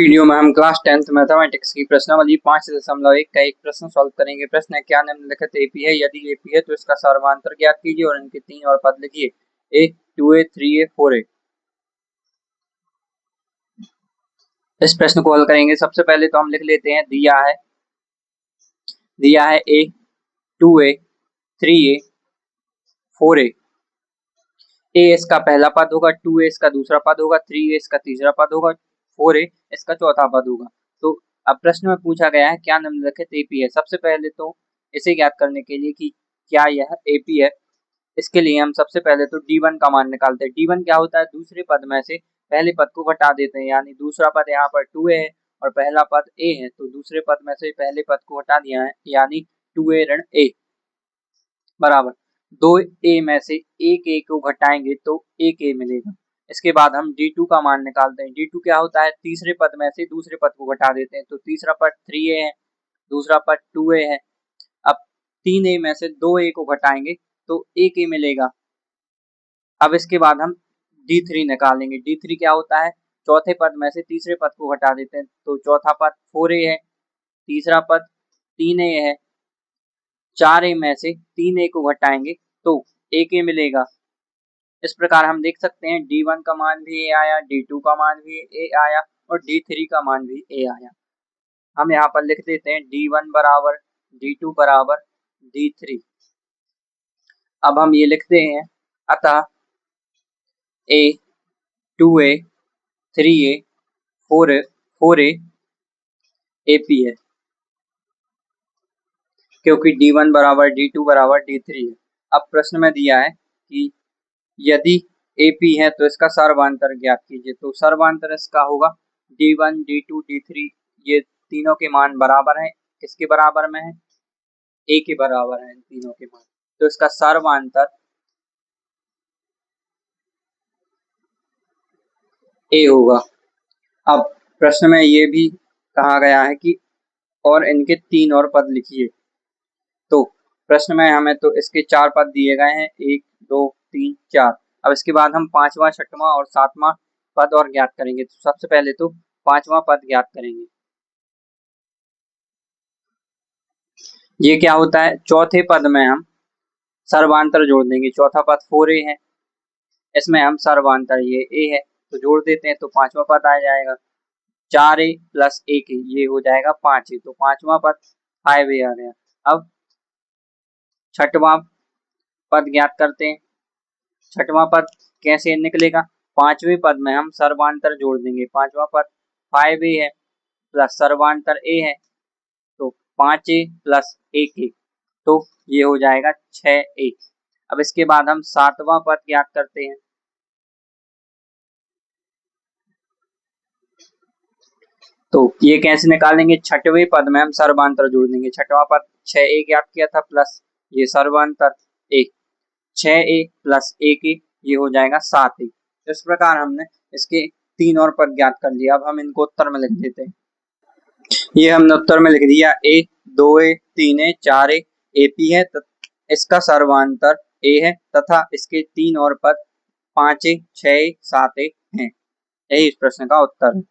Video में हम class 10th mathematics की प्रश्नावली 5.1 का एक प्रश्न सॉल्व करेंगे। प्रश्न है, क्या निम्नलिखित एपी है? यदि एपी है तो इसका सर्वांतर ज्ञात कीजिए और इनके तीन और पद लिखिए, ए 2a 3a 4a। इस प्रश्न को हल करेंगे। सबसे पहले तो हम लिख लेते हैं, दिया है a 2a 3a 4a। a इसका पहला पद होगा, 2a इसका दूसरा पद होगा, 3a इसका तीसरा पद होगा, 4a इसका चौथा पद होगा। तो अब प्रश्न में पूछा गया है, क्या निम्नलिखित एपी है? सबसे पहले तो इसे ज्ञात करने के लिए कि क्या यह एपी है, इसके लिए हम सबसे पहले तो d1 का मान निकालते हैं। d1 क्या होता है? दूसरे पद में से पहले पद को घटा देते हैं, यानी दूसरा पद यहाँ पर 2a है और पहला पद a है, तो दूसरे पद में से पहले पद को हटा दिया है, यानी 2a ऋण a बराबर 2a में से एक a को घटाएंगे तो एक a मिलेगा। इसके बाद हम d2 का मान निकालते हैं। d2 क्या होता है? तीसरे पद में से दूसरे पद को घटा देते हैं, तो तीसरा पद 3a है, दूसरा पद 2a है। अब 3a में से 2a को घटाएंगे तो एक a मिलेगा। अब इसके बाद हम d3 निकालेंगे। d3 क्या होता है? चौथे पद में से तीसरे पद को घटा देते हैं, तो चौथा पद 4a है, तीसरा पद 3a है, 4a में से 3a को घटाएंगे तो एक a मिलेगा। इस प्रकार हम देख सकते हैं d1 का मान भी a आया, d2 का मान भी a आया और d3 का मान भी a आया। हम यहाँ पर लिख देते हैं d1 बराबर d2 बराबर d3। अब हम ये लिखते हैं, अतः a 2a 3a 4a AP है, क्योंकि d1 बराबर d2 बराबर d3 है। अब प्रश्न में दिया है कि यदि AP है तो इसका सर्वांतर ज्ञात कीजिए। तो सर्वांतर इसका होगा d1 d2 d3, ये तीनों के मान बराबर हैं। किसके बराबर में है? a के बराबर है तीनों के मान, तो इसका सर्वांतर a होगा। अब प्रश्न में ये भी कहा गया है कि और इनके तीन और पद लिखिए। तो प्रश्न में हमें तो इसके चार पद दिए गए हैं, 1 2 3 4। अब इसके बाद हम पांचवा छठवां और सातवां पद और ज्ञात करेंगे। तो सबसे पहले तो पांचवा पद ज्ञात करेंगे। ये क्या होता है? चौथे पद में हम सर्वांतर जोड़ देंगे। चौथा पद 4a है, इसमें हम सर्वांतर ये a है तो जोड़ देते हैं, तो पांचवा पद आ जाएगा 4a प्लस 1a, ये हो जाएगा 5a, तो पांचवा पद 5a आ गया। अब छठवां पद ज्ञात करते हैं। छठवां पद कैसे निकलेगा? पांचवें पद में हम सर्वांतर जोड़ देंगे। पांचवा पद 5a है प्लस सर्वांतर a है, तो 5a प्लस 1a, तो ये हो जाएगा 6a। अब इसके बाद हम सातवां पद ज्ञात करते हैं। तो ये कैसे निकालेंगे? छठवें पद में हम सर्वांतर जोड़ देंगे। छठवां पद 6a ज्ञात किया था प्लस ये सर्वांतर 1, 6a प्लस 1a, ये हो जाएगा 7a। इस प्रकार हमने इसके तीन और पद ज्ञात कर लिया। अब हम इनको उत्तर में लिख देते हैं। ये हमने उत्तर में लिख दिया, a 2a 3a 4a AP है, इसका सर्वांतर a है तथा इसके तीन और पद 5a 6a 7a हैं। यही इस प्रश्न का उत्तर है।